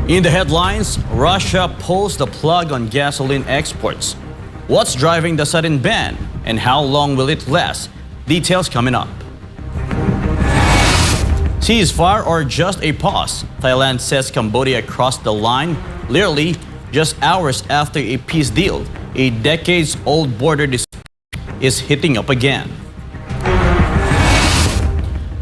In the headlines, Russia pulls the plug on gasoline exports. What's driving the sudden ban and how long will it last? Details coming up. Ceasefire or just a pause? Thailand says Cambodia crossed the line literally just hours after a peace deal. A decades-old border dispute is heating up again.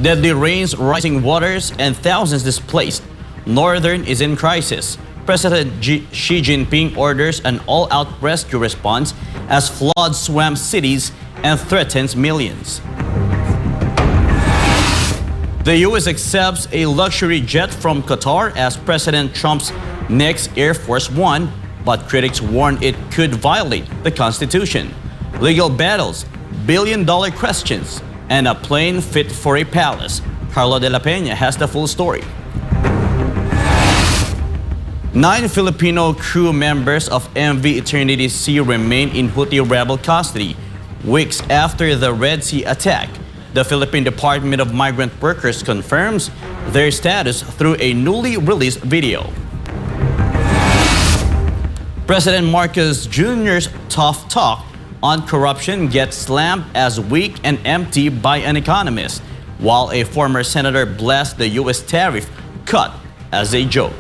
Deadly rains, rising waters, and thousands displaced. Northern is in crisis. President Xi Jinping orders an all-out rescue response as floods swamp cities and threatens millions. The U.S. accepts a luxury jet from Qatar as President Trump's next Air Force One, but critics warn it could violate the Constitution. Legal battles, billion-dollar questions, and a plane fit for a palace. Carlo de la Peña has the full story. 9 Filipino crew members of MV Eternity Sea remain in Houthi rebel custody weeks after the Red Sea attack. The Philippine Department of Migrant Workers confirms their status through a newly released video. President Marcos Jr.'s tough talk on corruption gets slammed as weak and empty by an economist, while a former senator blessed the U.S. tariff cut as a joke.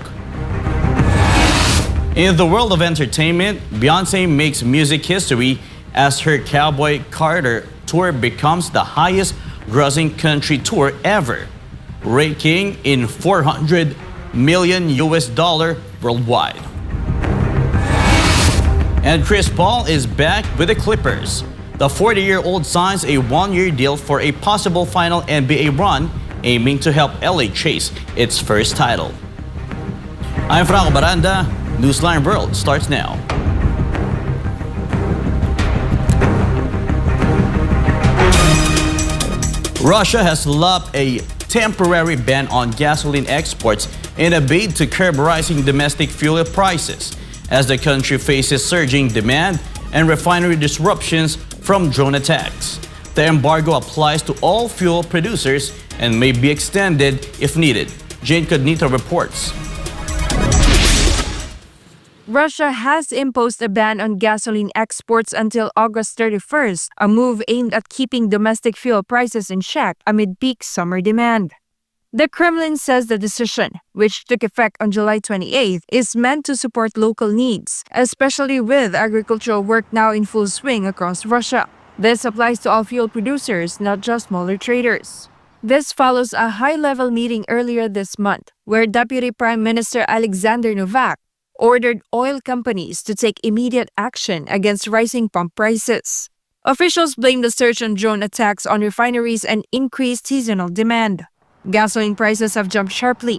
In the world of entertainment, Beyoncé makes music history as her Cowboy Carter tour becomes the highest grossing country tour ever, raking in $400 million worldwide. And Chris Paul is back with the Clippers. The 40-year-old signs a one-year deal for a possible final NBA run, aiming to help LA chase its first title. I'm Franco Baranda. Newsline World starts now. Russia has lobbed a temporary ban on gasoline exports in a bid to curb rising domestic fuel prices as the country faces surging demand and refinery disruptions from drone attacks. The embargo applies to all fuel producers and may be extended if needed. Jane Cognito reports. Russia has imposed a ban on gasoline exports until August 31st, a move aimed at keeping domestic fuel prices in check amid peak summer demand. The Kremlin says the decision, which took effect on July 28th, is meant to support local needs, especially with agricultural work now in full swing across Russia. This applies to all fuel producers, not just smaller traders. This follows a high-level meeting earlier this month, where Deputy Prime Minister Alexander Novak ordered oil companies to take immediate action against rising pump prices. Officials blame the surge on drone attacks on refineries and increased seasonal demand. Gasoline prices have jumped sharply.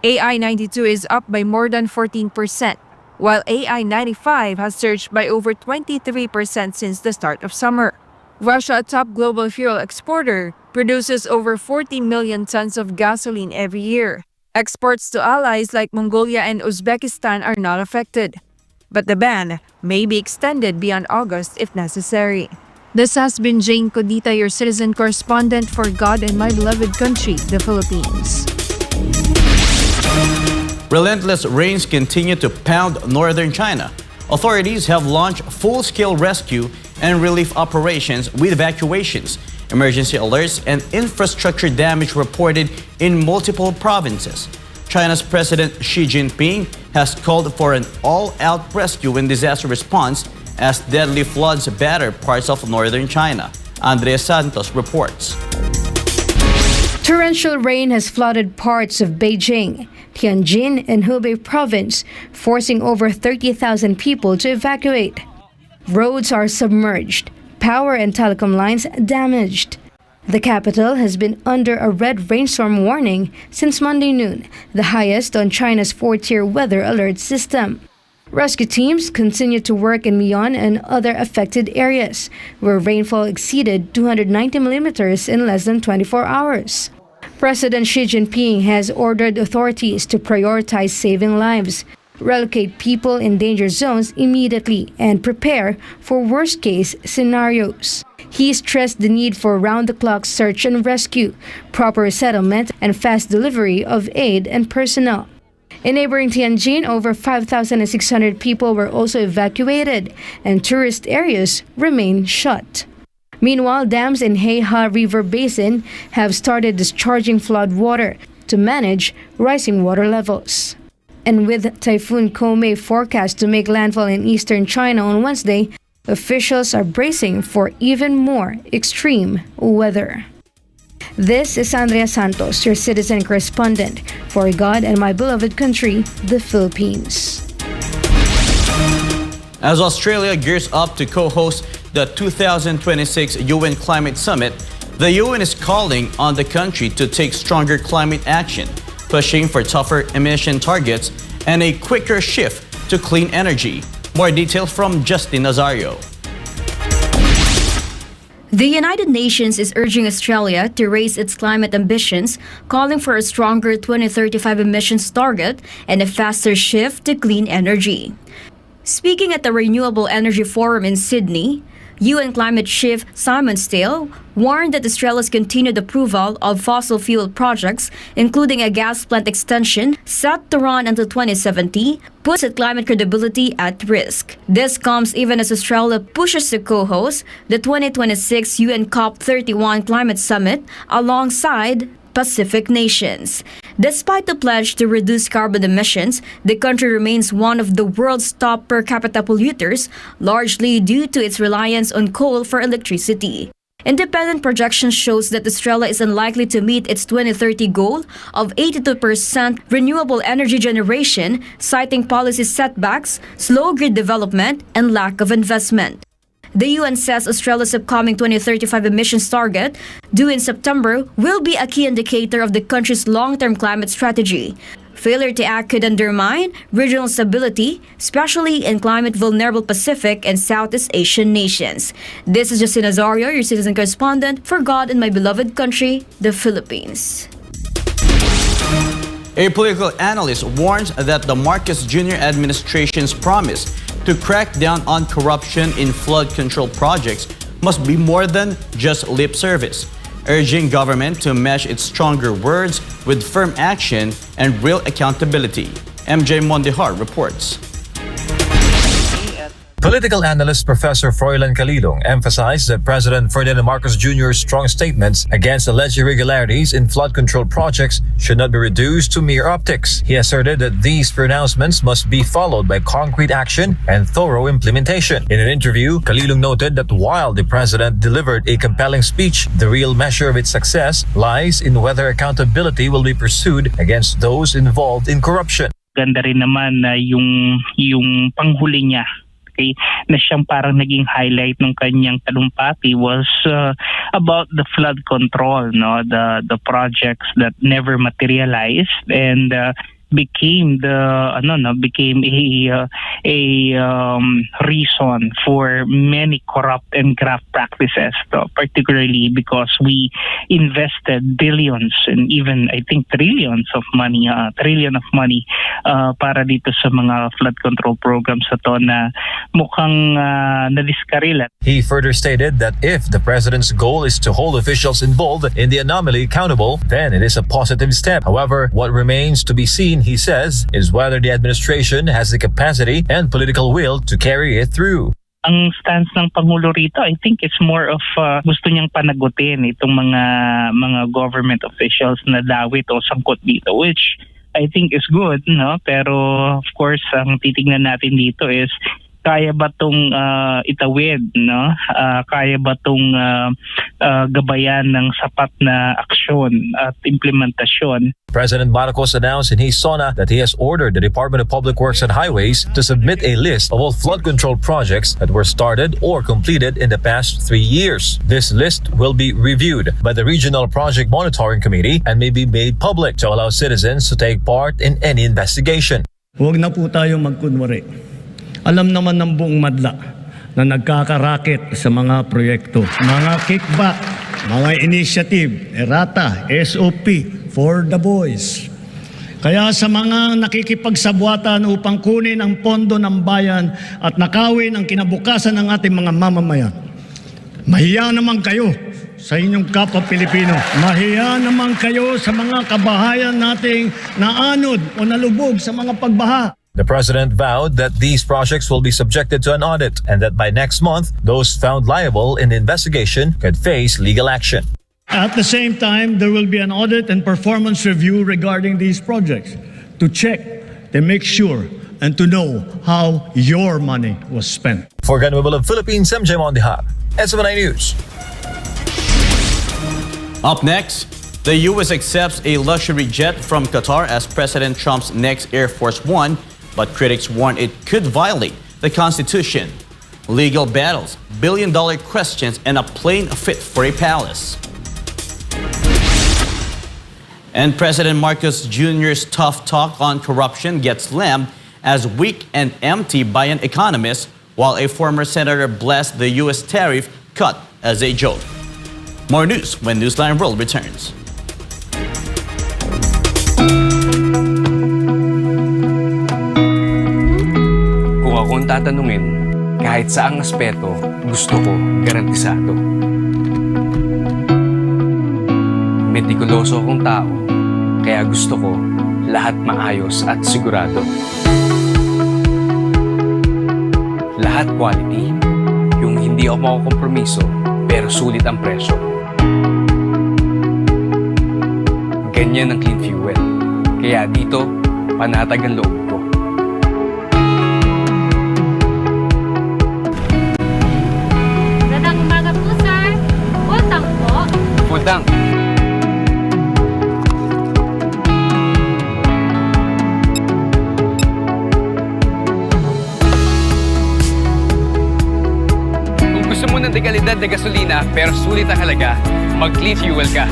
AI-92 is up by more than 14%, while AI-95 has surged by over 23% since the start of summer. Russia, a top global fuel exporter, produces over 40 million tons of gasoline every year. Exports to allies like Mongolia and Uzbekistan are not affected, but the ban may be extended beyond August if necessary. This has been Jane Cognito, your citizen correspondent for God and my beloved country, the Philippines. Relentless rains continue to pound northern China. Authorities have launched full-scale rescue and relief operations with evacuations, emergency alerts, and infrastructure damage reported in multiple provinces. China's President Xi Jinping has called for an all-out rescue and disaster response as deadly floods batter parts of northern China. Andrea Santos reports. Torrential rain has flooded parts of Beijing, Tianjin, and Hubei province, forcing over 30,000 people to evacuate. Roads are submerged, power and telecom lines damaged. The capital has been under a red rainstorm warning since Monday noon, the highest on China's 4-tier weather alert system. Rescue teams continue to work in Mian and other affected areas, where rainfall exceeded 290 millimeters in less than 24 hours. President Xi Jinping has ordered authorities to prioritize saving lives, relocate people in danger zones immediately, and prepare for worst-case scenarios. He stressed the need for round-the-clock search and rescue, proper resettlement, and fast delivery of aid and personnel. In neighboring Tianjin, over 5,600 people were also evacuated, and tourist areas remain shut. Meanwhile, dams in Heiha River Basin have started discharging flood water to manage rising water levels. And with Typhoon Komi forecast to make landfall in eastern China on Wednesday, officials are bracing for even more extreme weather. This is Andrea Santos, your citizen correspondent for God and my beloved country, the Philippines. As Australia gears up to co-host the 2026 UN Climate Summit, the UN is calling on the country to take stronger climate action, pushing for tougher emission targets and a quicker shift to clean energy. More details from Justin Nazario. The United Nations is urging Australia to raise its climate ambitions, calling for a stronger 2035 emissions target and a faster shift to clean energy. Speaking at the Renewable Energy Forum in Sydney, UN Climate Chief Simon Stale warned that Australia's continued approval of fossil fuel projects, including a gas plant extension set to run until 2070, puts its climate credibility at risk. This comes even as Australia pushes to co-host the 2026 UN COP31 Climate Summit alongside Pacific nations. Despite the pledge to reduce carbon emissions, the country remains one of the world's top per capita polluters, largely due to its reliance on coal for electricity. Independent projection shows that Australia is unlikely to meet its 2030 goal of 82% renewable energy generation, citing policy setbacks, slow grid development, and lack of investment. The UN says Australia's upcoming 2035 emissions target, due in September, will be a key indicator of the country's long-term climate strategy. Failure to act could undermine regional stability, especially in climate-vulnerable Pacific and Southeast Asian nations. This is Justin Nazario, your citizen correspondent for God and my beloved country, the Philippines. A political analyst warns that the Marcos Jr. administration's promise to crack down on corruption in flood control projects must be more than just lip service, urging government to match its stronger words with firm action and real accountability. MJ Mondihar reports. Political analyst Professor Froilan Calilong emphasized that President Ferdinand Marcos Jr.'s strong statements against alleged irregularities in flood control projects should not be reduced to mere optics. He asserted that these pronouncements must be followed by concrete action and thorough implementation. In an interview, Calilong noted that while the president delivered a compelling speech, the real measure of its success lies in whether accountability will be pursued against those involved in corruption. Ganda rin naman na yung panghuli niya. Okay, na siyang parang naging highlight ng kanyang talumpati was about the flood control, the projects that never materialized and became a reason for many corrupt and graft practices, particularly because we invested billions and even I think trillion of money para dito sa mga flood control programs na mukhang nadiskarila. He further stated that if the president's goal is to hold officials involved in the anomaly accountable, then it is a positive step. However, what remains to be seen, he says, is whether the administration has the capacity and political will to carry it through. Ang stance ng Pangulo rito, I think it's more of gusto niyang panagutin itong mga government officials na dawit o sangkot dito, which I think is good, pero of course ang titingnan natin dito is kaya ba tong itawid, kaya ba tong gabayan ng sapat na aksyon at implementasyon. President Marcos announced in his SONA that he has ordered the Department of Public Works and Highways to submit a list of all flood control projects that were started or completed in the past 3 years. This list will be reviewed by the Regional Project Monitoring Committee and may be made public to allow citizens to take part in any investigation. Huwag na po tayo magkunwari. Alam naman ng buong madla na nagkakaraket sa mga proyekto. Mga kickback, mga initiative, errata, SOP, for the boys. Kaya sa mga nakikipagsabwatan upang kunin ang pondo ng bayan at nakawin ang kinabukasan ng ating mga mamamayan, mahiya naman kayo sa inyong kapwa Pilipino. Mahiya naman kayo sa mga kabahayan nating naanod o nalubog sa mga pagbaha. The president vowed that these projects will be subjected to an audit and that by next month, those found liable in the investigation could face legal action. At the same time, there will be an audit and performance review regarding these projects to check, to make sure, and to know how your money was spent. For Ganwebel of Philippines, MJ Mondihar, SMNI News. Up next, the U.S. accepts a luxury jet from Qatar as President Trump's next Air Force One, but critics warn it could violate the Constitution. Legal battles, billion-dollar questions, and a plane fit for a palace. And President Marcos Jr.'s tough talk on corruption gets slammed as weak and empty by an economist, while a former senator blessed the U.S. tariff cut as a joke. More news when Newsline World returns. Kung akong tatanungin, kahit saang aspeto, gusto ko garantisado. Metikuloso akong tao, kaya gusto ko lahat maayos at sigurado. Lahat quality, yung hindi ako makukompromiso, pero sulit ang presyo. Ganyan ang clean fuel, kaya dito, panatag ang loob ko. Magandang umaga po, sir. Full tank po. Full tank. Kung gusto mo ng dekalidad na gasolina pero sulit ang halaga, mag-clean fuel ka.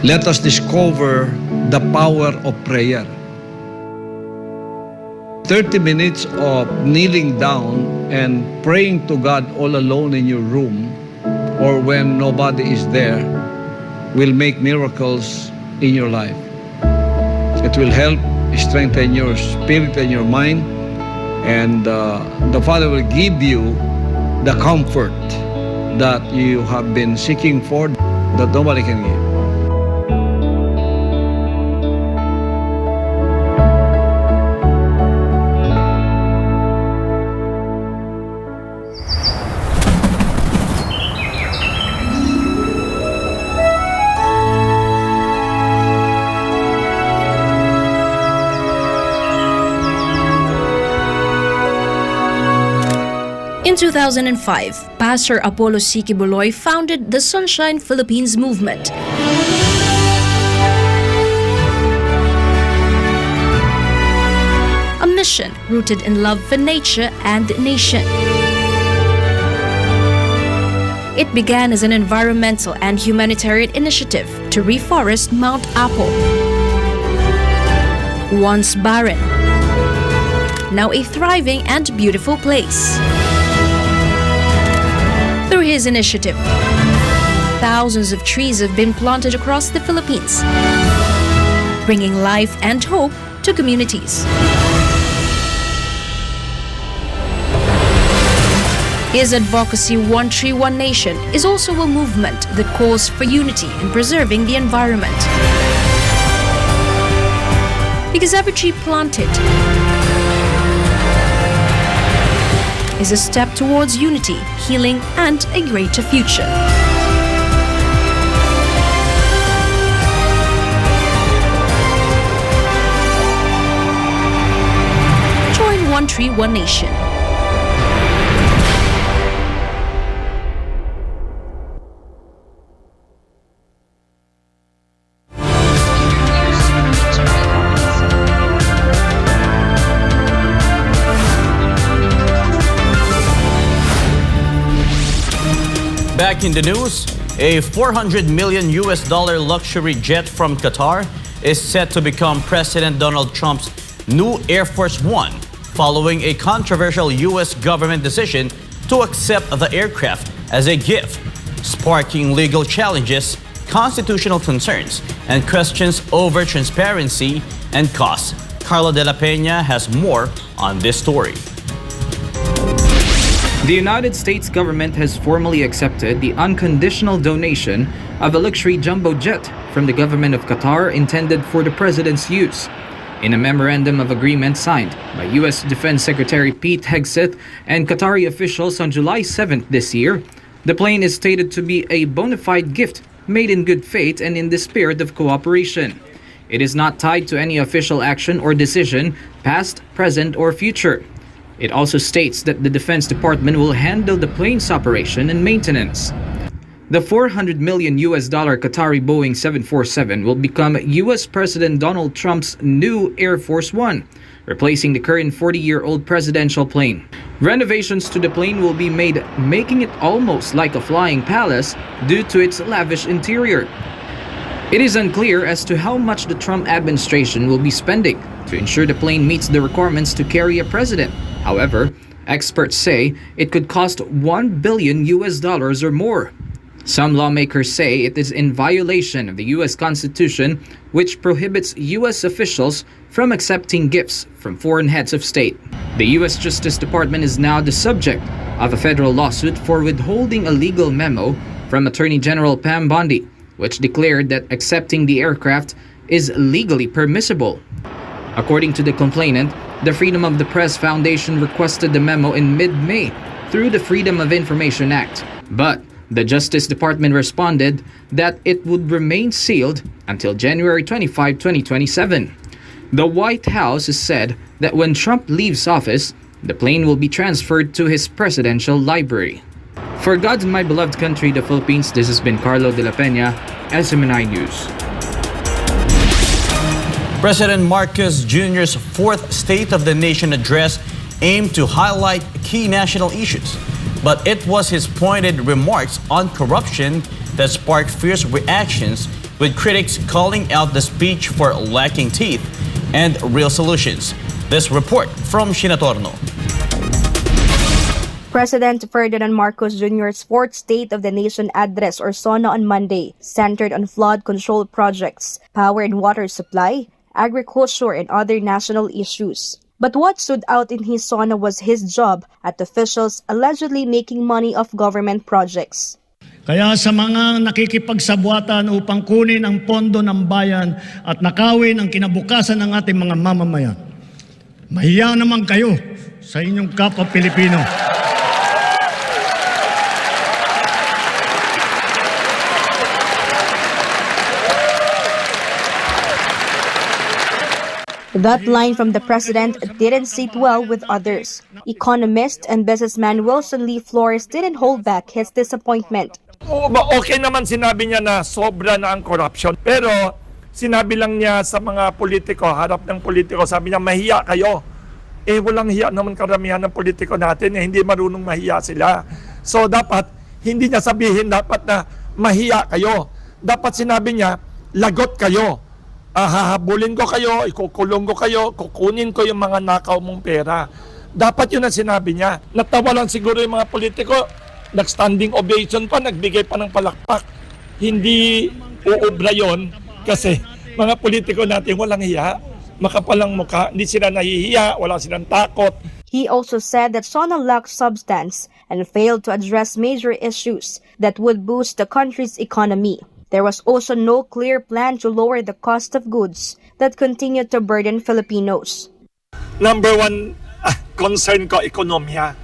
Let us discover the power of prayer. 30 minutes of kneeling down and praying to God all alone in your room or when nobody is there will make miracles in your life. It will help strengthen your spirit and your mind, and the Father will give you the comfort that you have been seeking for that nobody can give. In 2005, Pastor Apollo C. Kibuloy founded the Sunshine Philippines movement. A mission rooted in love for nature and nation. It began as an environmental and humanitarian initiative to reforest Mount Apo, once barren. now a thriving and beautiful place. Through his initiative, thousands of trees have been planted across the Philippines, bringing life and hope to communities. His advocacy, One Tree, One Nation, is also a movement that calls for unity in preserving the environment. Because every tree planted is a step towards unity, healing, and a greater future. Join One Tree, One Nation. Back in the news, a $400 million luxury jet from Qatar is set to become President Donald Trump's new Air Force One, following a controversial U.S. government decision to accept the aircraft as a gift, sparking legal challenges, constitutional concerns, and questions over transparency and costs. Carlo de la Peña has more on this story. The United States government has formally accepted the unconditional donation of a luxury jumbo jet from the government of Qatar intended for the president's use. In a memorandum of agreement signed by U.S. Defense Secretary Pete Hegseth and Qatari officials on July 7th this year, the plane is stated to be a bona fide gift made in good faith and in the spirit of cooperation. It is not tied to any official action or decision, past, present, or future. It also states that the Defense Department will handle the plane's operation and maintenance. The $400 million Qatari Boeing 747 will become U.S. President Donald Trump's new Air Force One, replacing the current 40-year-old presidential plane. Renovations to the plane will be made, making it almost like a flying palace due to its lavish interior. It is unclear as to how much the Trump administration will be spending to ensure the plane meets the requirements to carry a president. However, experts say it could cost $1 billion or more. Some lawmakers say it is in violation of the U.S. Constitution, which prohibits U.S. officials from accepting gifts from foreign heads of state. The U.S. Justice Department is now the subject of a federal lawsuit for withholding a legal memo from Attorney General Pam Bondi, which declared that accepting the aircraft is legally permissible. According to the complainant, the Freedom of the Press Foundation requested the memo in mid-May through the Freedom of Information Act, but the Justice Department responded that it would remain sealed until January 25, 2027. The White House has said that when Trump leaves office, the plane will be transferred to his presidential library. For God's my beloved country, the Philippines, this has been Carlo de la Peña, SMNI News. President Marcos Jr.'s fourth State of the Nation address aimed to highlight key national issues, but it was his pointed remarks on corruption that sparked fierce reactions, with critics calling out the speech for lacking teeth and real solutions. This report from Sheena Torno. President Ferdinand Marcos Jr.'s fourth State of the Nation address, or SONA, on Monday centered on flood control projects, power and water supply, agriculture, and other national issues. But what stood out in his SONA was his job at officials allegedly making money off government projects. Kaya sa mga nakikipagsabwatan upang kunin ang pondo ng bayan at nakawin ang kinabukasan ng ating mga mamamayan, mahiya naman kayo sa inyong kapwa Pilipino. That line from the president didn't sit well with others. Economist and businessman Wilson Lee Flores didn't hold back his disappointment. Okay naman sinabi niya na sobra na ang corruption. Pero sinabi lang niya sa mga politiko, harap ng politiko, sabi niya mahiya kayo. Walang hiya naman karamihan ng politiko natin, hindi marunong mahiya sila. So dapat, hindi niya sabihin dapat na mahiya kayo. Dapat sinabi niya, lagot kayo. hahabulin ko kayo, ikukulong ko kayo, kukunin ko yung mga nakaw mong pera. Dapat yun ang sinabi niya. Natawa lang siguro yung mga politiko, nag-standing ovation pa, nagbigay pa ng palakpak. Hindi uubra yun kasi mga politiko natin walang hiya, makapalang mukha, hindi sila nahihiya, wala silang takot. He also said that Sona lacked substance and failed to address major issues that would boost the country's economy. There was also no clear plan to lower the cost of goods that continued to burden Filipinos. Number one concern ko, ekonomiya.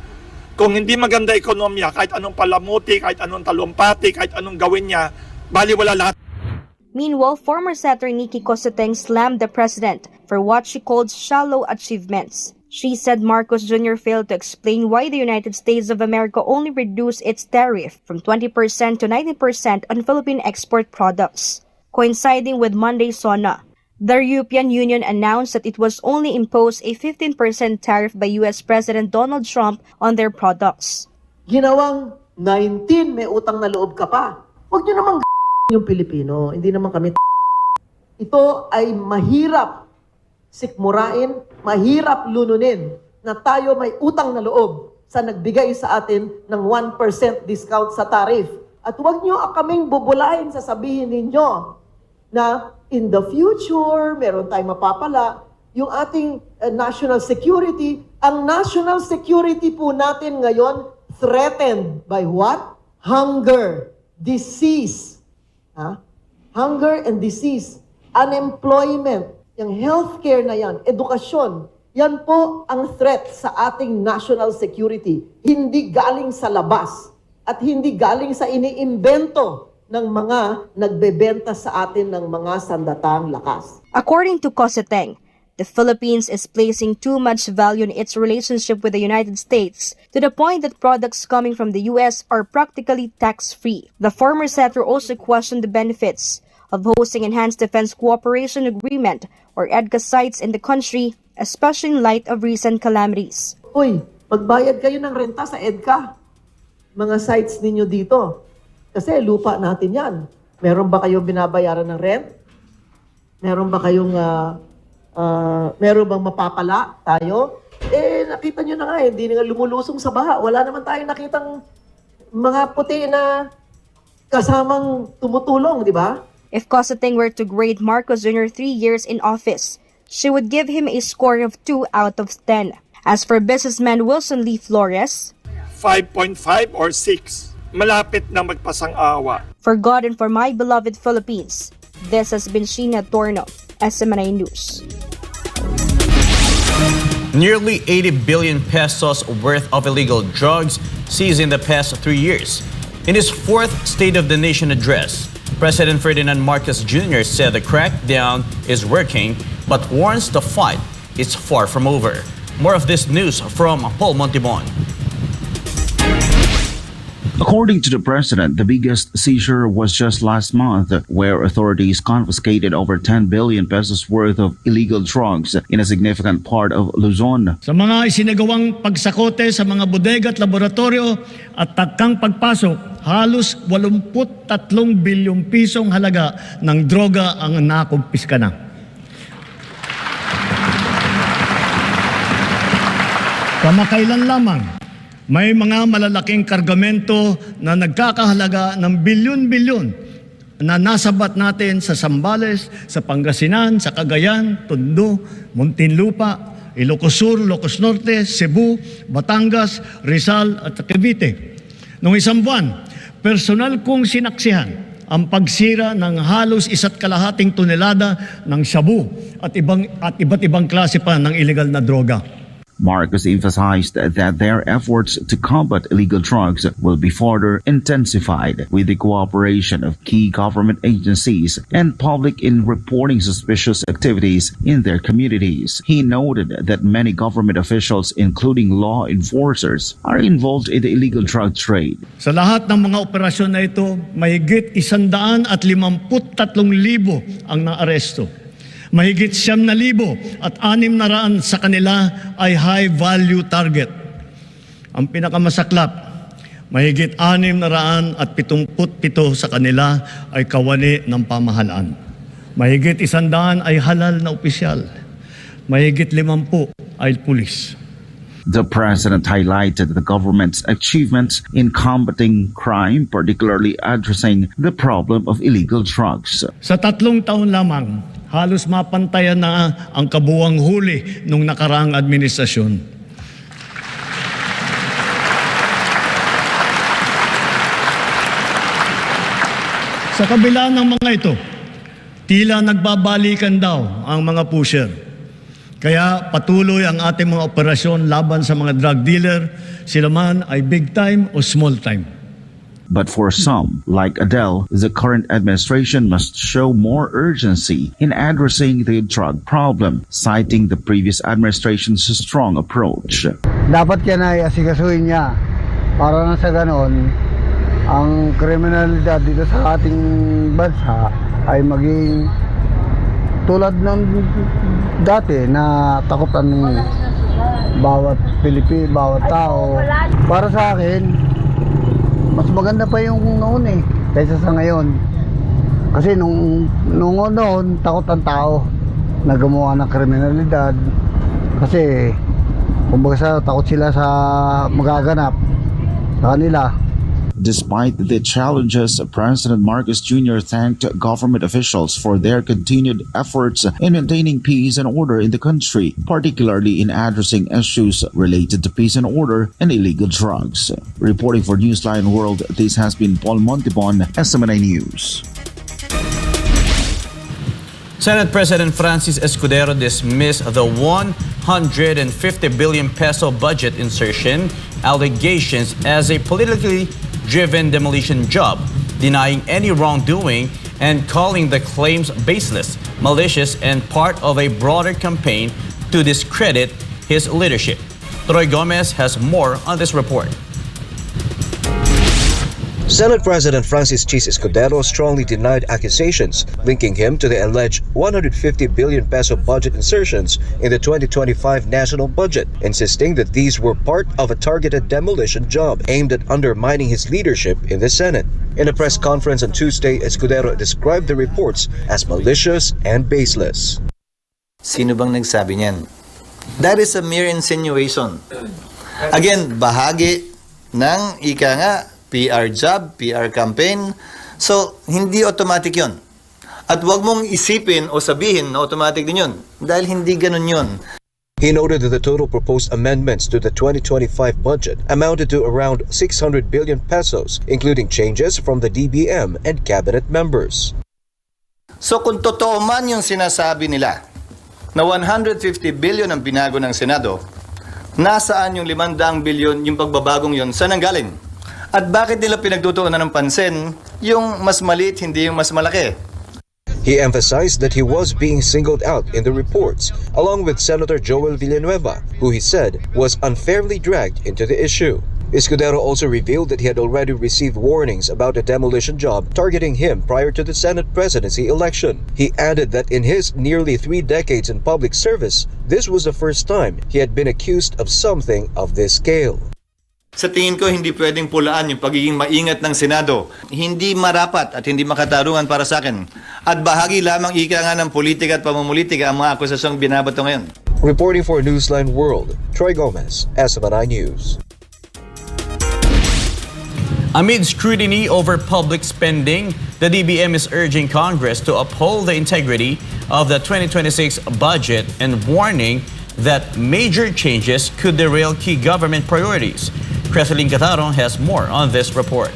Kung hindi maganda ekonomiya, kahit anong palamuti, kahit anong talumpati, kahit anong gawin niya, baliwala lahat. Meanwhile, former Senator Nikki Cosseteng slammed the president for what she called shallow achievements. She said Marcos Jr. failed to explain why the United States of America only reduced its tariff from 20% to 19% on Philippine export products. Coinciding with Monday's SONA, the European Union announced that it was only imposed a 15% tariff by US President Donald Trump on their products. Ginawang 19, may utang na loob ka pa. Huwag nyo namang yung Pilipino, hindi naman kami. Ito ay mahirap sikmurain, mahirap lununin na tayo may utang na loob sa nagbigay sa atin ng 1% discount sa tariff. At huwag nyo kaming bubulahin, sasabihin ninyo na in the future, meron tayong mapapala, yung ating national security. Ang national security po natin ngayon threatened by what? Hunger, disease. Hunger and disease, unemployment, yung healthcare na yan, edukasyon, yan po ang threat sa ating national security. Hindi galing sa labas at hindi galing sa iniimbento ng mga nagbebenta sa atin ng mga sandatang lakas. According to Cosseteng, the Philippines is placing too much value in its relationship with the United States to the point that products coming from the U.S. are practically tax-free. The former senator also questioned the benefits of hosting Enhanced Defense Cooperation Agreement or EDCA sites in the country, especially in light of recent calamities. Uy, magbayad kayo ng renta sa EDCA. Mga sites ninyo dito. Kasi lupa natin yan. Meron ba kayong binabayaran ng rent? Meron ba kayong, meron bang mapapala tayo? Nakita nyo na nga, hindi nga lumulusong sa baha. Wala naman tayong nakitang mga puti na kasamang tumutulong, di ba? If Cosseteng were to grade Marcos Jr. 3 years in office, she would give him a score of 2 out of 10. As for businessman Wilson Lee Flores, 5.5 or 6. Malapit na magpasang-awa. For God and for my beloved Philippines, this has been Sheena Torno, SMNI News. Nearly 80 billion pesos worth of illegal drugs seized in the past 3 years. In his fourth State of the Nation address, President Ferdinand Marcos Jr. said the crackdown is working, but warns the fight is far from over. More of this news from Paul Montibon. According to the president, the biggest seizure was just last month, where authorities confiscated over 10 billion pesos worth of illegal drugs in a significant part of Luzon. Sa mga isinagawang pagsakote sa mga bodega at laboratorio at tagkang pagpasok, halos 83 bilyong pisong halaga ng droga ang nakumpiska na. Kamakailan lamang, may mga malalaking kargamento na nagkakahalaga ng bilyon-bilyon na nasabat natin sa Zambales, sa Pangasinan, sa Cagayan, Tondo, Muntinlupa, Ilocos Sur, Ilocos Norte, Cebu, Batangas, Rizal at Cavite. Noong isang buwan, personal kong sinaksihan ang pagsira ng halos 1.5 tonelada ng shabu at iba't ibang klase pa ng illegal na droga. Marcos emphasized that their efforts to combat illegal drugs will be further intensified with the cooperation of key government agencies and public in reporting suspicious activities in their communities. He noted that many government officials, including law enforcers, are involved in the illegal drug trade. Sa lahat ng mga operasyon na ito, mahigit 153,000 ang naaresto. Mahigit 9,000 at 600 sa kanila ay high-value target. Ang pinakamasaklap, mahigit 677 sa kanila ay kawani ng pamahalaan. Mahigit 100 ay halal na opisyal. Mahigit 50 ay pulis. The president highlighted the government's achievements in combating crime, particularly addressing the problem of illegal drugs. Sa 3 taon lamang, halos mapantayan na ang kabuuang huli nung nakaraang administrasyon. Sa kabila ng mga ito, tila nagbabalikan daw ang mga pusher. Kaya patuloy ang ating mga operasyon laban sa mga drug dealer, sila man ay big time o small time. But for some, like Adele, the current administration must show more urgency in addressing the drug problem, citing the previous administration's strong approach. Dapat yan ay asikasuhin niya para na sa ganon, ang kriminalidad dito sa ating bansa ay maging tulad ng dati na takutan ng bawat Pilipino, bawat tao. Para sa akin, mas maganda pa yung noon kaysa sa ngayon. Kasi nung noon, takot ang tao na gumawa ng kriminalidad. Kasi kumbaga takot sila sa magaganap sa kanila. Despite the challenges, President Marcos Jr. thanked government officials for their continued efforts in maintaining peace and order in the country, particularly in addressing issues related to peace and order and illegal drugs. Reporting for Newsline World, this has been Paul Montibon, SMNI News. Senate President Francis Escudero dismissed the 150 billion peso budget insertion allegations as a politically driven demolition job, denying any wrongdoing and calling the claims baseless, malicious, and part of a broader campaign to discredit his leadership. Troy Gomez has more on this report. Senate President Francis Chis Escudero strongly denied accusations linking him to the alleged 150 billion peso budget insertions in the 2025 national budget, insisting that these were part of a targeted demolition job aimed at undermining his leadership in the Senate. In a press conference on Tuesday, Escudero described the reports as malicious and baseless. Sino bang nagsabi niyan? That is a mere insinuation. Again, bahagi ng ika nga PR job, PR campaign. So, hindi automatic yon. At huwag mong isipin o sabihin na automatic din yun. Dahil hindi ganun yun. He noted that the total proposed amendments to the 2025 budget amounted to around 600 billion pesos, including changes from the DBM and cabinet members. So, kung totoo man yung sinasabi nila na 150 billion ang binago ng Senado, nasaan yung 500 billion yung pagbabagong yon? Saan ang galing? At bakit nila pinagtutuunan ng pansin yung mas maliit, hindi yung mas malaki? He emphasized that he was being singled out in the reports, along with Senator Joel Villanueva, who he said was unfairly dragged into the issue. Escudero also revealed that he had already received warnings about a demolition job targeting him prior to the Senate presidency election. He added that in his nearly 3 decades in public service, this was the first time he had been accused of something of this scale. Sa tingin ko, hindi pwedeng pulaan yung pagiging maingat ng Senado. Hindi marapat at hindi makatarungan para sa akin. At bahagi lamang ika nga ng politika at pamumulitika ang mga akusasyong binabato ngayon. Reporting for Newsline World, Troy Gomez, SMNI News. Amid scrutiny over public spending, the DBM is urging Congress to uphold the integrity of the 2026 budget and warning that major changes could derail key government priorities. Creseline Cataron has more on this report.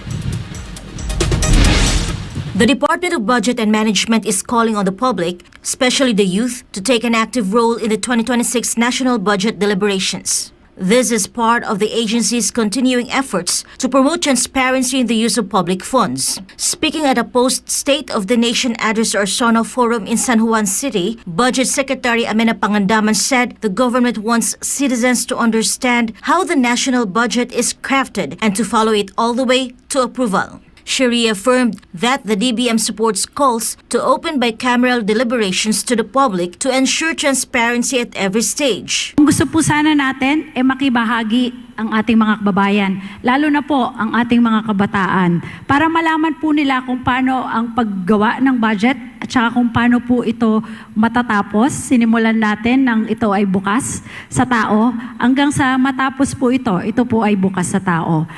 The Department of Budget and Management is calling on the public, especially the youth, to take an active role in the 2026 national budget deliberations. This is part of the agency's continuing efforts to promote transparency in the use of public funds. Speaking at a post-State of the Nation Address or SONA forum in San Juan City, Budget Secretary Amena Pangandaman said the government wants citizens to understand how the national budget is crafted and to follow it all the way to approval. She reaffirmed that the DBM supports calls to open bicameral deliberations to the public to ensure transparency at every stage. Gusto po sana natin makibahagi ang ating mga kababayan, lalo na po ang ating mga kabataan, para malaman po nila kung paano ang paggawa ng budget at saka kung paano po ito matatapos. Sinimulan natin nang ito ay bukas sa tao, hanggang sa matapos po ito po ay bukas sa tao.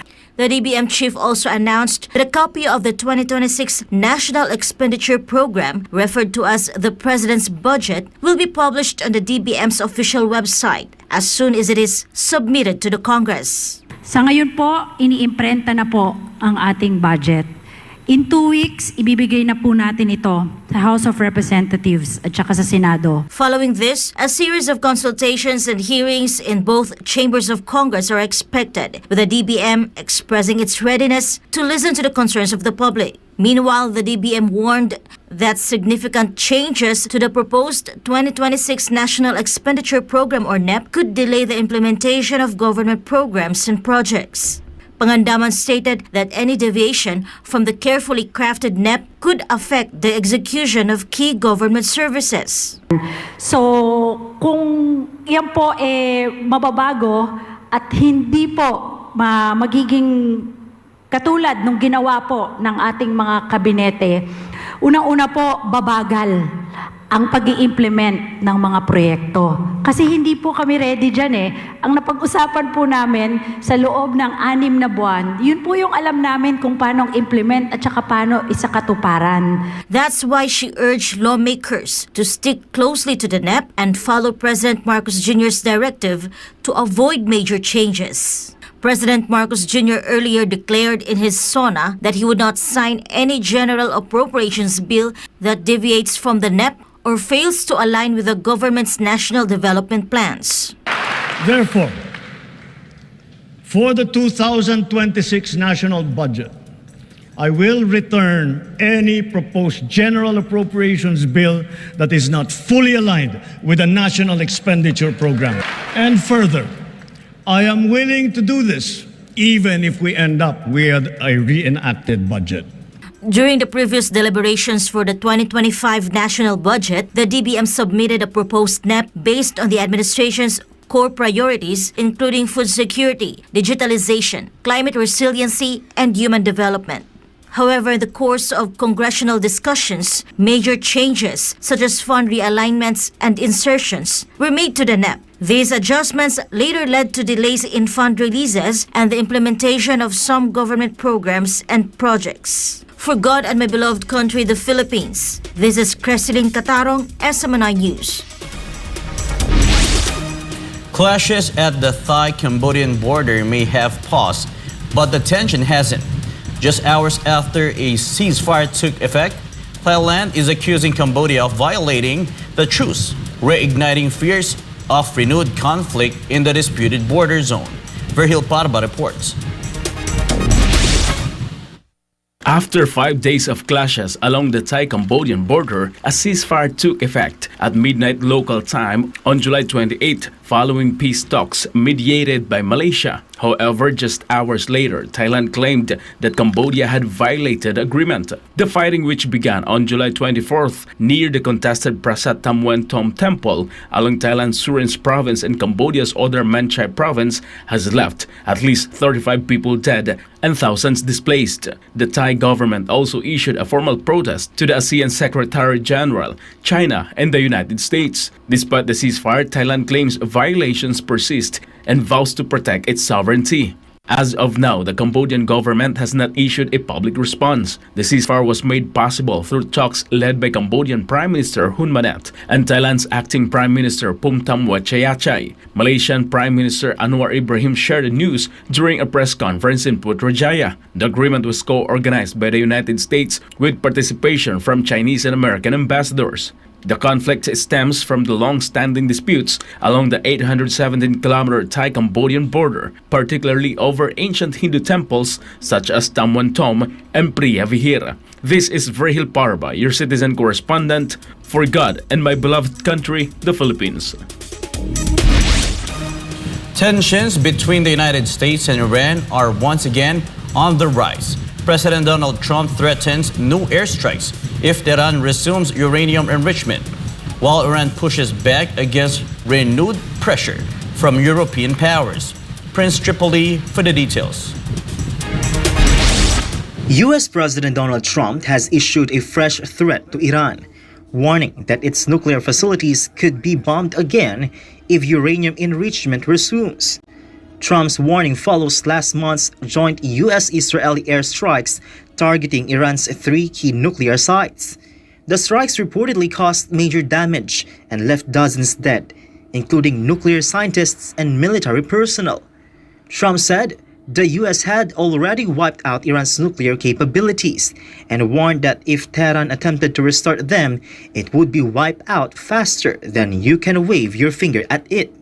The DBM chief also announced that a copy of the 2026 National Expenditure Program, referred to as the President's Budget, will be published on the DBM's official website as soon as it is submitted to the Congress. Sa ngayon po, iniimprenta na po ang ating budget. In 2 weeks, ibibigay na po natin ito sa House of Representatives at saka sa Senado. Following this, a series of consultations and hearings in both chambers of Congress are expected, with the DBM expressing its readiness to listen to the concerns of the public. Meanwhile, the DBM warned that significant changes to the proposed 2026 National Expenditure Program or NEP could delay the implementation of government programs and projects. Pangandaman stated that any deviation from the carefully crafted NEP could affect the execution of key government services. So, kung yan po mababago at hindi po magiging katulad nung ginawa po ng ating mga kabinete, unang-una po babagal ang pag-i-implement ng mga proyekto. Kasi hindi po kami ready dyan Ang napag-usapan po namin sa loob ng 6 na buwan, yun po yung alam namin kung paano implement at saka paano isakatuparan. That's why she urged lawmakers to stick closely to the NEP and follow President Marcos Jr.'s directive to avoid major changes. President Marcos Jr. earlier declared in his SONA that he would not sign any general appropriations bill that deviates from the NEP or fails to align with the government's national development plans. Therefore, for the 2026 national budget, I will return any proposed general appropriations bill that is not fully aligned with the national expenditure program. And further, I am willing to do this even if we end up with a reenacted budget. During the previous deliberations for the 2025 national budget, the DBM submitted a proposed NEP based on the administration's core priorities, including food security, digitalization, climate resiliency, and human development. However, in the course of congressional discussions, major changes such as fund realignments and insertions were made to the NEP. These adjustments later led to delays in fund releases and the implementation of some government programs and projects. For God and my beloved country, the Philippines, this is Cresceline Catarong, SMNI News. Clashes at the Thai-Cambodian border may have paused, but the tension hasn't. Just hours after a ceasefire took effect, Thailand is accusing Cambodia of violating the truce, reigniting fears of renewed conflict in the disputed border zone. Verhil Parba reports. After 5 days of clashes along the Thai-Cambodian border, a ceasefire took effect at midnight local time on July 28, following peace talks mediated by Malaysia. However, just hours later, Thailand claimed that Cambodia had violated agreement. The fighting, which began on July 24th near the contested Prasat Tamwen Tom Temple along Thailand's Surins province and Cambodia's other Manchai province, has left at least 35 people dead and thousands displaced. The Thai government also issued a formal protest to the ASEAN Secretary General, China, and the United States. Despite the ceasefire, Thailand claims violations persist and vows to protect its sovereignty. As of now, the Cambodian government has not issued a public response. The ceasefire was made possible through talks led by Cambodian Prime Minister Hun Manet and Thailand's acting Prime Minister Phumtham Wechayachai. Malaysian Prime Minister Anwar Ibrahim shared the news during a press conference in Putrajaya. The agreement was co-organized by the United States with participation from Chinese and American ambassadors. The conflict stems from the long-standing disputes along the 817-kilometer Thai-Cambodian border, particularly over ancient Hindu temples such as Tamwan Tom and Priya Vihira. This is Verhil Parba, your citizen correspondent for God and my beloved country, the Philippines. Tensions between the United States and Iran are once again on the rise. President Donald Trump threatens new airstrikes if Tehran resumes uranium enrichment, while Iran pushes back against renewed pressure from European powers. Prince Tripoli for the details. U.S. President Donald Trump has issued a fresh threat to Iran, warning that its nuclear facilities could be bombed again if uranium enrichment resumes. Trump's warning follows last month's joint U.S.-Israeli airstrikes targeting Iran's 3 key nuclear sites. The strikes reportedly caused major damage and left dozens dead, including nuclear scientists and military personnel. Trump said the U.S. had already wiped out Iran's nuclear capabilities and warned that if Tehran attempted to restart them, it would be wiped out faster than you can wave your finger at it.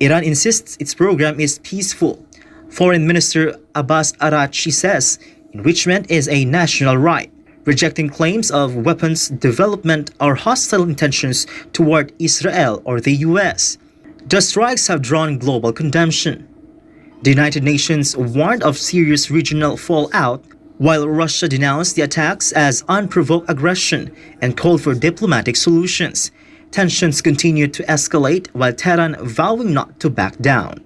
Iran insists its program is peaceful. Foreign Minister Abbas Araghchi says enrichment is a national right, rejecting claims of weapons development or hostile intentions toward Israel or the U.S. The strikes have drawn global condemnation. The United Nations warned of serious regional fallout, while Russia denounced the attacks as unprovoked aggression and called for diplomatic solutions. Tensions continue to escalate while Tehran vowing not to back down.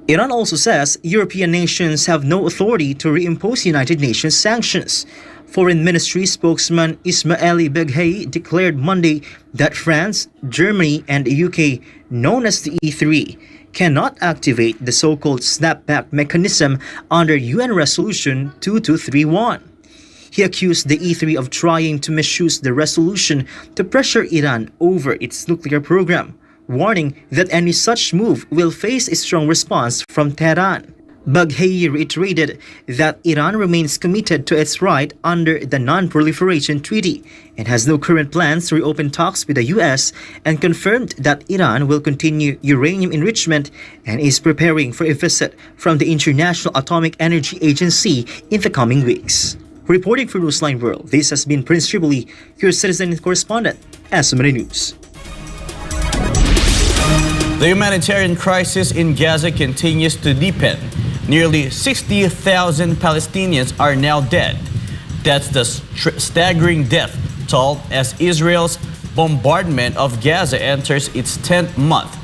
Iran also says European nations have no authority to reimpose United Nations sanctions. Foreign Ministry spokesman Ismaili Beghei declared Monday that France, Germany, and the UK, known as the E3, cannot activate the so-called snapback mechanism under UN Resolution 2231. He accused the E3 of trying to misuse the resolution to pressure Iran over its nuclear program, warning that any such move will face a strong response from Tehran. Beghei reiterated that Iran remains committed to its right under the Non-Proliferation Treaty and has no current plans to reopen talks with the U.S. and confirmed that Iran will continue uranium enrichment and is preparing for a visit from the International Atomic Energy Agency in the coming weeks. Reporting for Newsline World, this has been Prince Tripoli, your citizen and correspondent, SMNA News. The humanitarian crisis in Gaza continues to deepen. Nearly 60,000 Palestinians are now dead. That's the staggering death toll as Israel's bombardment of Gaza enters its 10th month.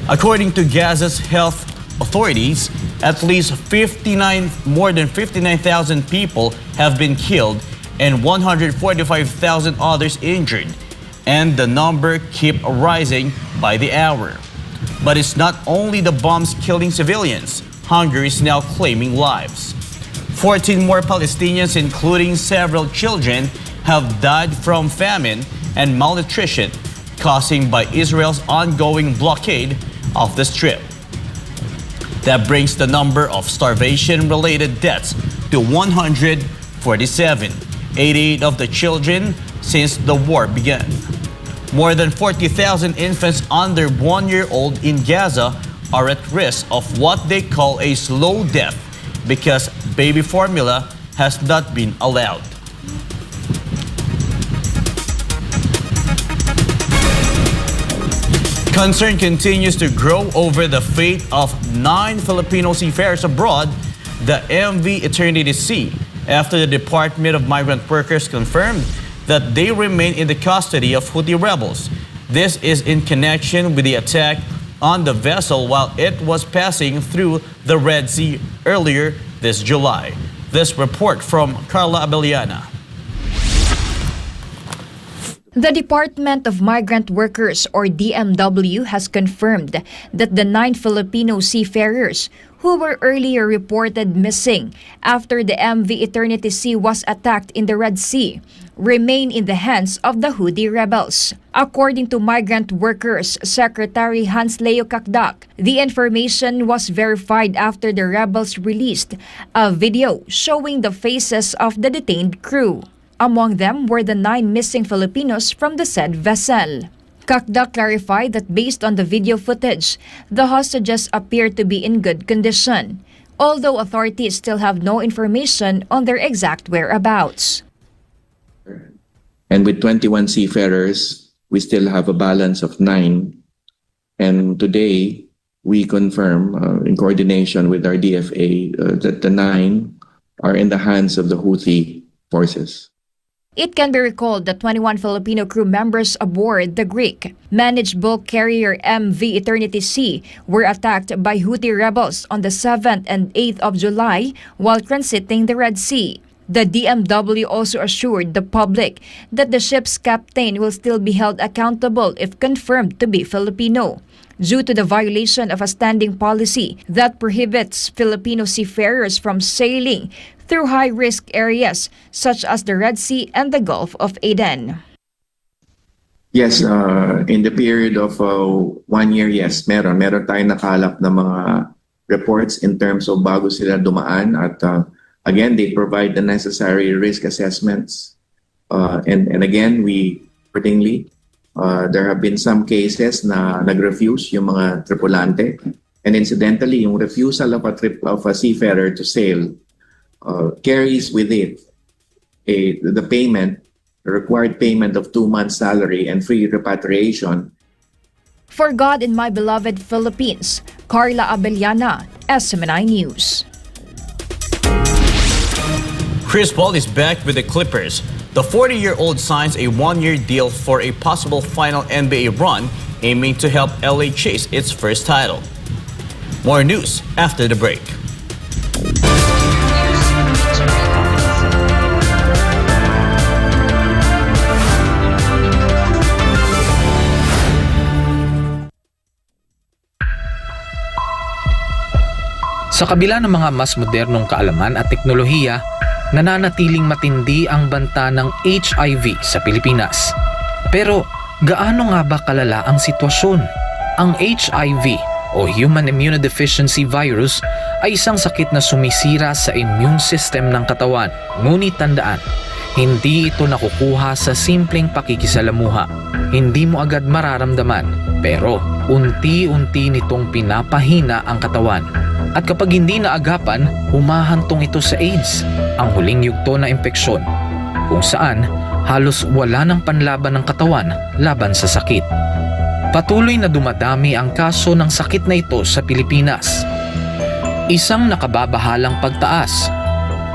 According to Gaza's health authorities, at least more than 59,000 people have been killed and 145,000 others injured, and the number keeps rising by the hour. But it's not only the bombs killing civilians. Hunger is now claiming lives. 14 more Palestinians, including several children, have died from famine and malnutrition caused by Israel's ongoing blockade of the Strip. That brings the number of starvation-related deaths to 147, 88 of the children since the war began. More than 40,000 infants under 1 year old in Gaza are at risk of what they call a slow death because baby formula has not been allowed. Concern continues to grow over the fate of 9 Filipino seafarers abroad, the MV Eternity Sea, after the Department of Migrant Workers confirmed that they remain in the custody of Houthi rebels. This is in connection with the attack on the vessel while it was passing through the Red Sea earlier this July. This report from Carla Abeliana. The Department of Migrant Workers, or DMW, has confirmed that the 9 Filipino seafarers who were earlier reported missing after the MV Eternity Sea was attacked in the Red Sea remain in the hands of the Houthi rebels. According to Migrant Workers Secretary Hans Leo Kakdak, the information was verified after the rebels released a video showing the faces of the detained crew. Among them were the 9 missing Filipinos from the said vessel. Kakdak clarified that based on the video footage, the hostages appear to be in good condition, although authorities still have no information on their exact whereabouts. And with 21 seafarers, we still have a balance of 9. And today, we confirm, in coordination with our DFA, that the 9 are in the hands of the Houthi forces. It can be recalled that 21 Filipino crew members aboard the Greek-managed bulk carrier MV Eternity Sea were attacked by Houthi rebels on the 7th and 8th of July while transiting the Red Sea. The DMW also assured the public that the ship's captain will still be held accountable if confirmed to be Filipino, due to the violation of a standing policy that prohibits Filipino seafarers from sailing through high-risk areas such as the Red Sea and the Gulf of Aden. Yes, in the period of 1 year, yes, meron tayong nakalap na mga reports in terms of bago sila dumaan at again, they provide the necessary risk assessments. And again, we accordingly, there have been some cases na nag-refuse yung mga tripulante. And incidentally, yung refusal of a seafarer to sail carries with it the required payment of 2 months' salary and free repatriation. For God in my beloved Philippines, Carla Abellana, SMNI News. Chris Paul is back with the Clippers. The 40-year-old signs a 1-year deal for a possible final NBA run, aiming to help LA chase its first title. More news after the break. Sa kabila ng mga mas modernong kaalaman at teknolohiya, nananatiling matindi ang banta ng HIV sa Pilipinas. Pero gaano nga ba kalala ang sitwasyon? Ang HIV o Human Immunodeficiency Virus ay isang sakit na sumisira sa immune system ng katawan. Ngunit tandaan, hindi ito nakukuha sa simpleng pakikisalamuha. Hindi mo agad mararamdaman, pero unti-unti nitong pinapahina ang katawan. At kapag hindi naagapan, humahantong ito sa AIDS, ang huling yugto na impeksyon, kung saan halos wala ng panlaban ng katawan laban sa sakit. Patuloy na dumadami ang kaso ng sakit na ito sa Pilipinas. Isang nakababahalang pagtaas.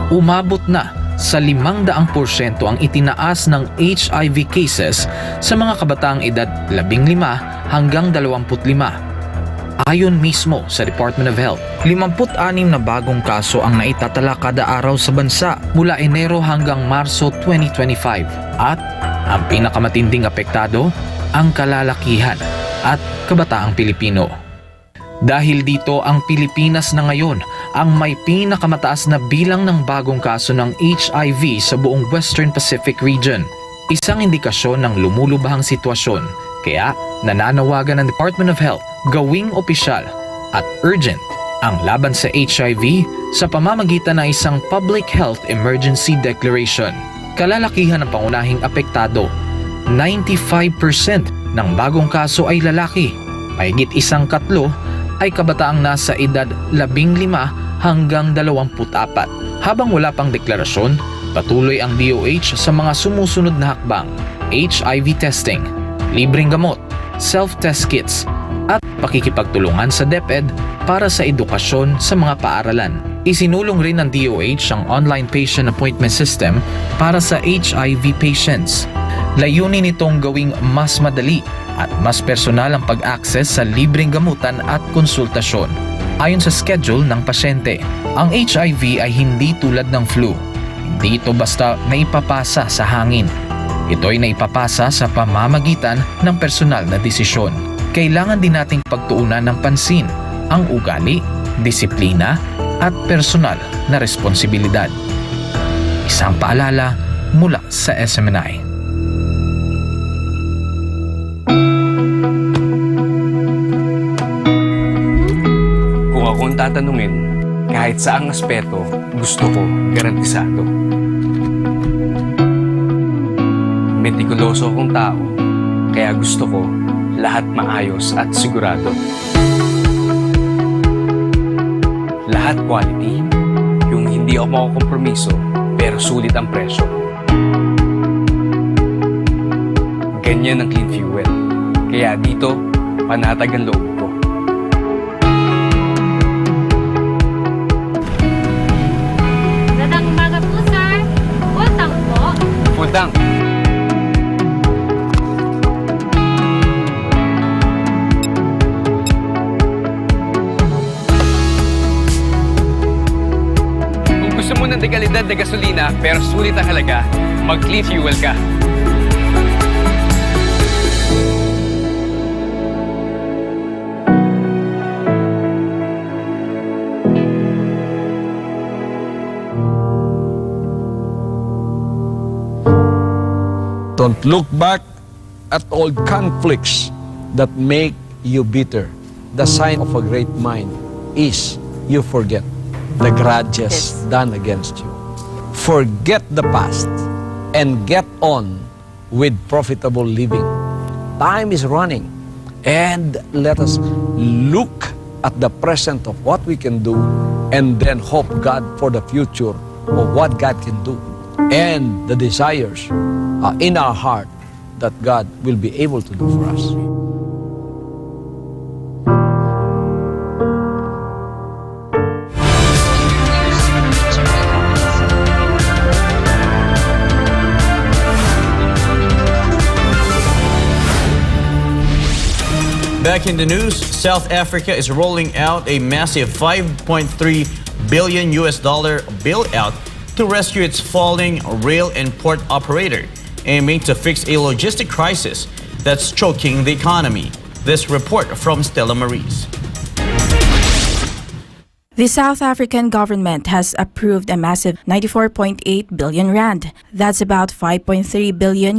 Umabot na sa 500% ang itinaas ng HIV cases sa mga kabataang edad 15 hanggang 25. Ayon mismo sa Department of Health, 56 na bagong kaso ang naitatala kada araw sa bansa mula Enero hanggang Marso 2025. At ang pinakamatinding apektado, ang kalalakihan at kabataang Pilipino. Dahil dito, ang Pilipinas na ngayon ang may pinakamataas na bilang ng bagong kaso ng HIV sa buong Western Pacific region. Isang indikasyon ng lumulubhang sitwasyon. Kaya nananawagan ng Department of Health gawing opisyal at urgent ang laban sa HIV sa pamamagitan ng isang Public Health Emergency Declaration. Kalalakihan ng pangunahing apektado, 95% ng bagong kaso ay lalaki. Mahigit 1/3 ay kabataang nasa edad 15 hanggang 24. Habang wala pang deklarasyon, patuloy ang DOH sa mga sumusunod na hakbang: HIV testing, libreng gamot, self-test kits, at pakikipagtulungan sa DepEd para sa edukasyon sa mga paaralan. Isinulong rin ng DOH ang online patient appointment system para sa HIV patients. Layunin nitong gawing mas madali at mas personal ang pag-access sa libreng gamutan at konsultasyon. Ayon sa schedule ng pasyente, ang HIV ay hindi tulad ng flu. Hindi ito basta naipapasa sa hangin. Ito ay naipapasa sa pamamagitan ng personal na desisyon. Kailangan din nating pagtuunan ng pansin ang ugali, disiplina, at personal na responsibilidad. Isang paalala mula sa SMNI. Kung akong tatanungin, kahit saang aspeto, gusto ko garantisado. Metikuloso akong tao, kaya gusto ko lahat maayos at sigurado. Lahat quality, yung hindi ako makukompromiso pero sulit ang presyo. Ganyan ang clean fuel, kaya dito panatag ang loob ko. Ganda Madam. Kung gusto mo ng dekalidad na gasolina pero sulit ang halaga, mag-Clean Fuel ka. Don't look back at old conflicts that make you bitter. The sign of a great mind is you forget the grudges done against you. Forget the past and get on with profitable living. Time is running, and let us look at the present of what we can do and then hope God for the future of what God can do and the desires in our heart that God will be able to do for us. Back in the news, South Africa is rolling out a massive $5.3 billion bailout to rescue its falling rail and port operator, aiming to fix a logistic crisis that's choking the economy. This report from Stella Maris. The South African government has approved a massive 94.8 billion rand. That's about $5.3 billion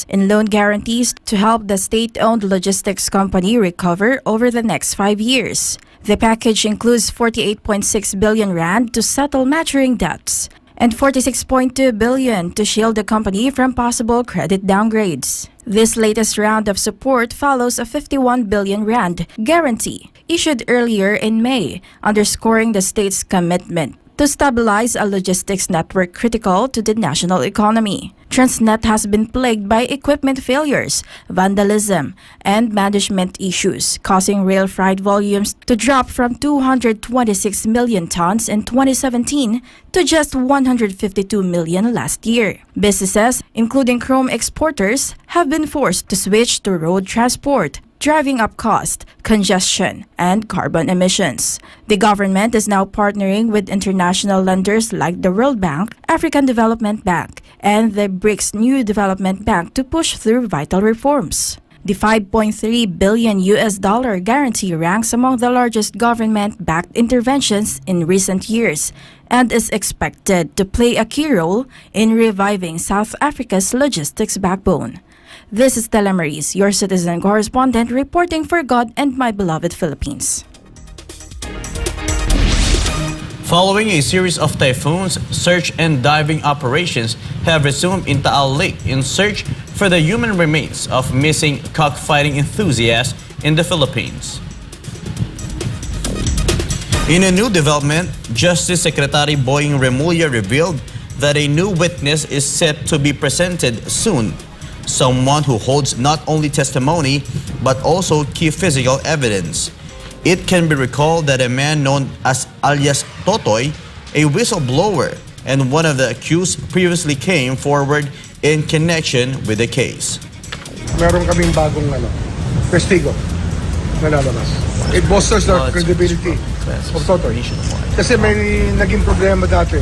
in loan guarantees to help the state-owned logistics company recover over the next 5 years. The package includes 48.6 billion rand to settle maturing debts and 46.2 billion to shield the company from possible credit downgrades. This latest round of support follows a 51 billion rand guarantee issued earlier in May, underscoring the state's commitment to stabilize a logistics network critical to the national economy. Transnet has been plagued by equipment failures, vandalism, and management issues, causing rail freight volumes to drop from 226 million tons in 2017 to just 152 million last year. Businesses, including chrome exporters, have been forced to switch to road transport, driving up cost, congestion, and carbon emissions. The government is now partnering with international lenders like the World Bank, African Development Bank, and the BRICS New Development Bank to push through vital reforms. The $5.3 billion guarantee ranks among the largest government-backed interventions in recent years and is expected to play a key role in reviving South Africa's logistics backbone. This is Stella Maris, your citizen correspondent, reporting for God and my beloved Philippines. Following a series of typhoons, search and diving operations have resumed in Taal Lake in search for the human remains of missing cockfighting enthusiasts in the Philippines. In a new development, Justice Secretary Boying Remulla revealed that a new witness is set to be presented soon. Someone who holds not only testimony but also key physical evidence. It can be recalled that a man known as alias Totoy, a whistleblower and one of the accused, previously came forward in connection with the case. Meron kaming bagong testigo na lalabas. It bolsters the credibility of Totoy. Kasi may naging problema dati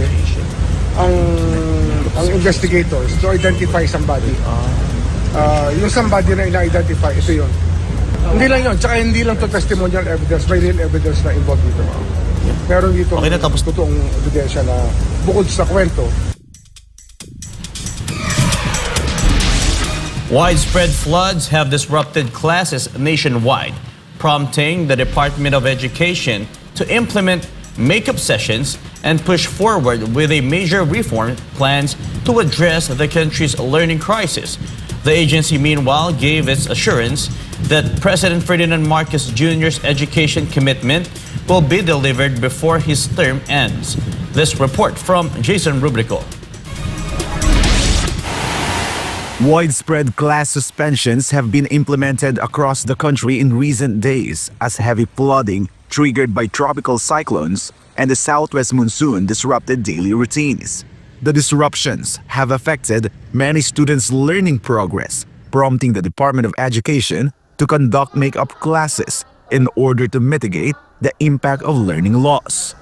ang investigators to identify somebody. Yung somebody na ina-identify, ito yun. Hindi lang yun, tsaka hindi lang to testimonial evidence, may real evidence na involved dito. Meron dito totoong ebidensya na bukod sa kwento. Widespread floods have disrupted classes nationwide, prompting the Department of Education to implement makeup sessions and push forward with a major reform plans to address the country's learning crisis. The agency, meanwhile, gave its assurance that President Ferdinand Marcos Jr.'s education commitment will be delivered before his term ends. This report from Jason Rubrico. Widespread class suspensions have been implemented across the country in recent days as heavy flooding triggered by tropical cyclones and the southwest monsoon disrupted daily routines. the disruptions have affected many students' learning progress, prompting the Department of Education to conduct makeup classes in order to mitigate the impact of learning loss.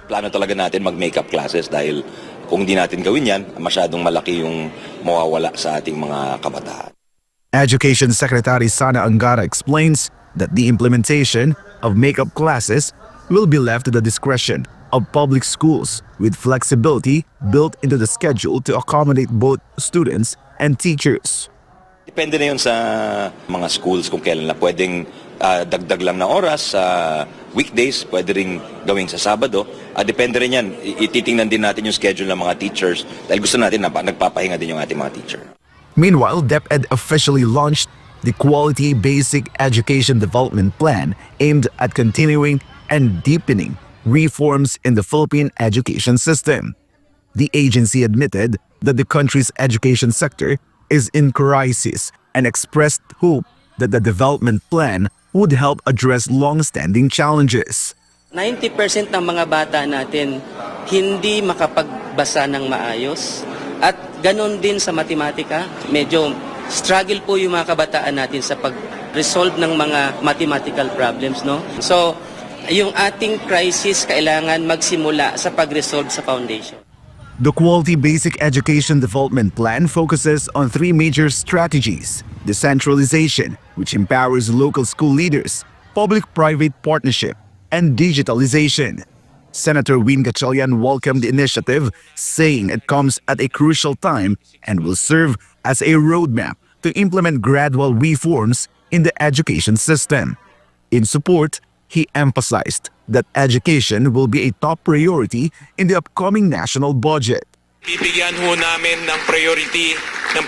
Plano talaga natin mag-makeup classes dahil kung di natin gawin yan, masyadong malaki yung mawawala sa ating mga kabataan. Education Secretary Sana Angara explains that the implementation of makeup classes will be left to the discretion of public schools with flexibility built into the schedule to accommodate both students and teachers. Depende na yun sa mga schools kung kailan na pwedeng dagdag lang na oras sa weekdays, pwede rin gawing sa Sabado. Depende rin yan. Ititingnan din natin yung schedule ng mga teachers dahil gusto natin na nagpapahinga din yung ating mga teacher. Meanwhile, DepEd officially launched the Quality Basic Education Development Plan aimed at continuing and deepening reforms in the Philippine education system. The agency admitted that the country's education sector is in crisis and expressed hope that the development plan would help address long-standing challenges. 90% ng mga bata natin hindi makapagbasa ng maayos at ganon din sa matematika. Medyo struggle po yung mga kabataan natin sa pag-resolve ng mga mathematical problems, no? So, yung ating crisis kailangan magsimula sa pag-resolve sa foundation. The Quality Basic Education Development Plan focuses on three major strategies: decentralization, which empowers local school leaders, public-private partnership, and digitalization. Senator Win Gatchalian welcomed the initiative, saying it comes at a crucial time and will serve as a roadmap to implement gradual reforms in the education system. In support, he emphasized that education will be a top priority in the upcoming national budget. Bibigyan ho namin ng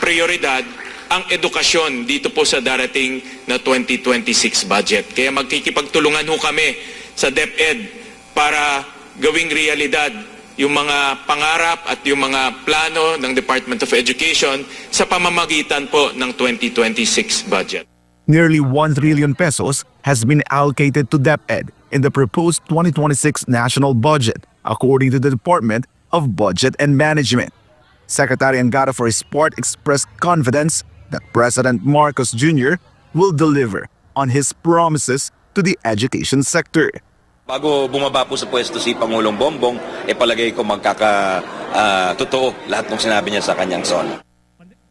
prioridad ang edukasyon dito po sa darating na 2026 budget. Kaya magkikipagtulungan ho kami sa DepEd para gawing realidad yung mga pangarap at yung mga plano ng Department of Education sa pamamagitan po ng 2026 budget. Nearly 1 trillion pesos has been allocated to DepEd in the proposed 2026 national budget, according to the Department of Budget and Management. Secretary Angara for his part expressed confidence that President Marcos Jr. will deliver on his promises to the education sector. Bago bumaba po sa pwesto si Pangulong Bongbong, palagay ko totoo lahat ng sinabi niya sa kanyang zona.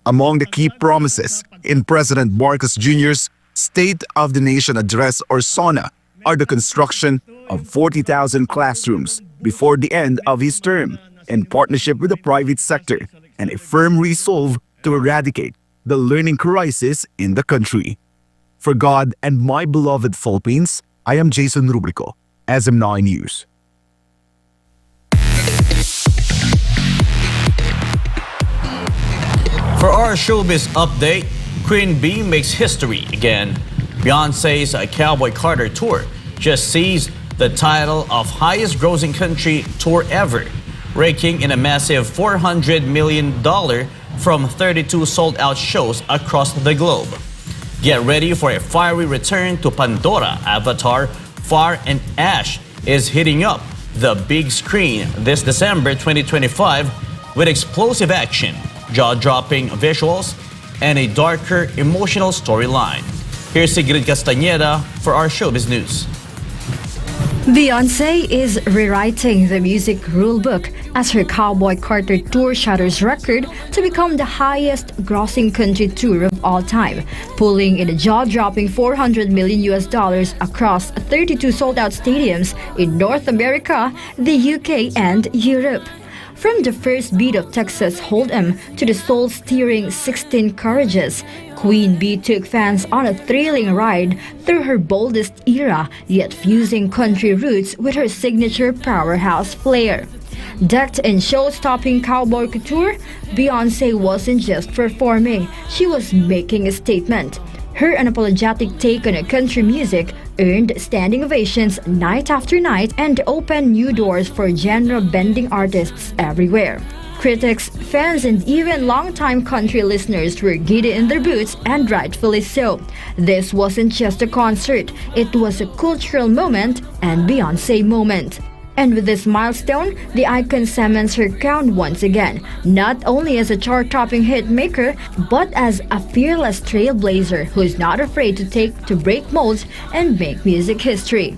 Among the key promises in President Marcos Jr.'s State of the Nation Address or SONA are the construction of 40,000 classrooms before the end of his term in partnership with the private sector and a firm resolve to eradicate the learning crisis in the country. For God and my beloved Philippines, I am Jason Rubrico, SM9 News. For our showbiz update, Queen Bee makes history again. Beyoncé's Cowboy Carter tour just seized the title of highest grossing country tour ever, raking in a massive $400 million from 32 sold-out shows across the globe. Get ready for a fiery return to Pandora. Avatar, Fire and Ash is hitting up the big screen this December 2025 with explosive action, jaw-dropping visuals, and a darker emotional storyline. Here's Sigrid Castañeda for our showbiz news. Beyoncé is rewriting the music rulebook as her Cowboy Carter tour shatters record to become the highest grossing country tour of all time, pulling in a jaw-dropping $400 million across 32 sold-out stadiums in North America, the UK, and Europe. From the first beat of Texas Hold'em to the soul-stirring 16 Courageous, Queen Bee took fans on a thrilling ride through her boldest era, yet fusing country roots with her signature powerhouse flair. Decked in show-stopping cowboy couture, Beyoncé wasn't just performing, she was making a statement. Her unapologetic take on country music earned standing ovations night after night and opened new doors for genre-bending artists everywhere. Critics, fans, and even longtime country listeners were giddy in their boots, and rightfully so. This wasn't just a concert, it was a cultural moment and Beyoncé moment. And with this milestone, the icon cements her crown once again, not only as a chart-topping hit maker, but as a fearless trailblazer who's not afraid to break molds and make music history.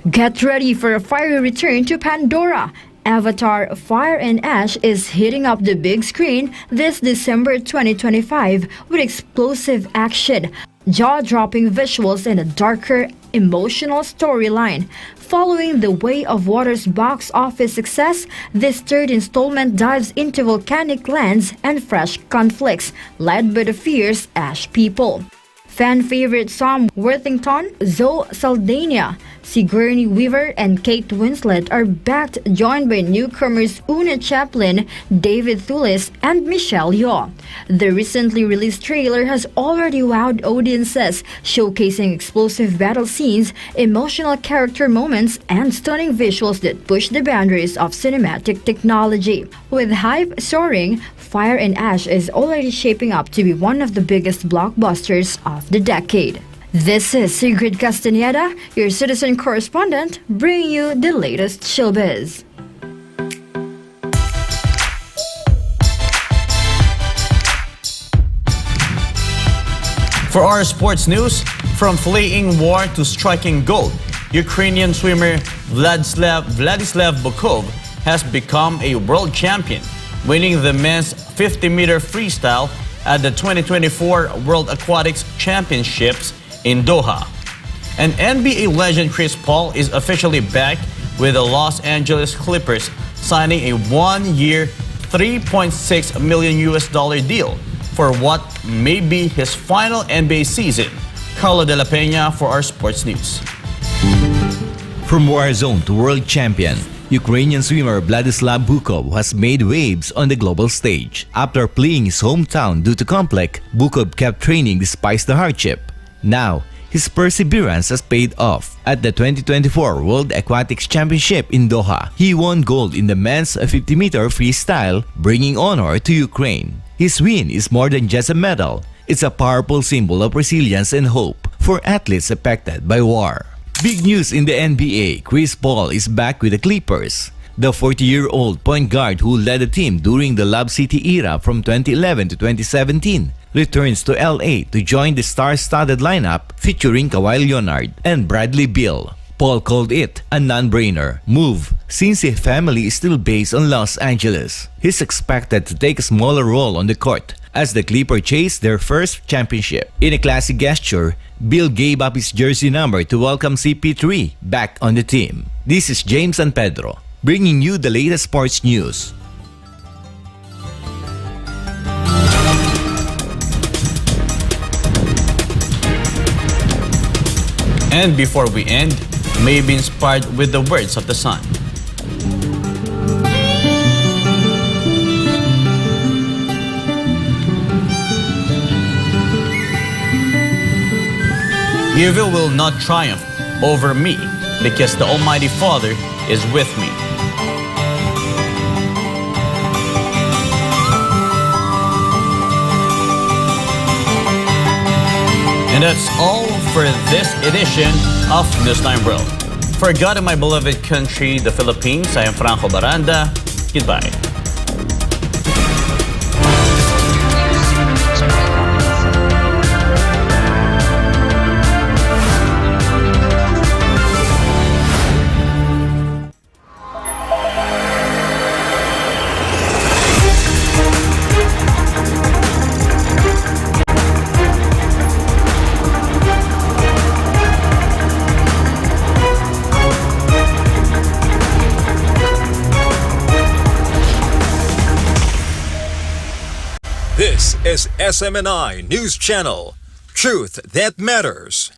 Get ready for a fiery return to Pandora. Avatar Fire and Ash is hitting up the big screen this December 2025 with explosive action, jaw-dropping visuals, and a darker, emotional storyline. Following The Way of Water's box office success, this third installment dives into volcanic lands and fresh conflicts, led by the fierce Ash people. Fan favorite Sam Worthington, Zoe Saldana, Sigourney Weaver, and Kate Winslet are backed, joined by newcomers Una Chaplin, David Thewlis, and Michelle Yeoh. The recently released trailer has already wowed audiences, showcasing explosive battle scenes, emotional character moments, and stunning visuals that push the boundaries of cinematic technology. With hype soaring, Fire and Ash is already shaping up to be one of the biggest blockbusters of the decade. This is Sigrid Castaneda, your citizen correspondent, bringing you the latest showbiz. For our sports news, from fleeing war to striking gold, Ukrainian swimmer Vladislav Bukov has become a world champion, winning the men's 50-meter freestyle at the 2024 World Aquatics Championships in Doha. And NBA legend Chris Paul is officially back with the Los Angeles Clippers, signing a one-year, $3.6 million deal for what may be his final NBA season. Carlo De La Peña for our sports news. From war zone to world champion, Ukrainian swimmer Vladislav Bukov has made waves on the global stage. After fleeing his hometown due to conflict, Bukov kept training despite the hardship. Now, his perseverance has paid off. At the 2024 World Aquatics Championship in Doha, he won gold in the men's 50-meter freestyle, bringing honor to Ukraine. His win is more than just a medal. It's a powerful symbol of resilience and hope for athletes affected by war. Big news in the NBA, Chris Paul is back with the Clippers. The 40-year-old point guard who led the team during the Lob City era from 2011 to 2017 returns to LA to join the star-studded lineup featuring Kawhi Leonard and Bradley Beal. Paul called it a non-brainer move since his family is still based on Los Angeles. He's expected to take a smaller role on the court as the Clippers chase their first championship. In a classy gesture, Bill gave up his jersey number to welcome CP3 back on the team. This is James and Pedro, bringing you the latest sports news. And before we end, may be inspired with the words of the sun. Evil will not triumph over me, because the Almighty Father is with me. And that's all for this edition of Newsline World. For God and my beloved country, the Philippines, I am Franco Baranda. Goodbye. This is SMNI News Channel. Truth that matters.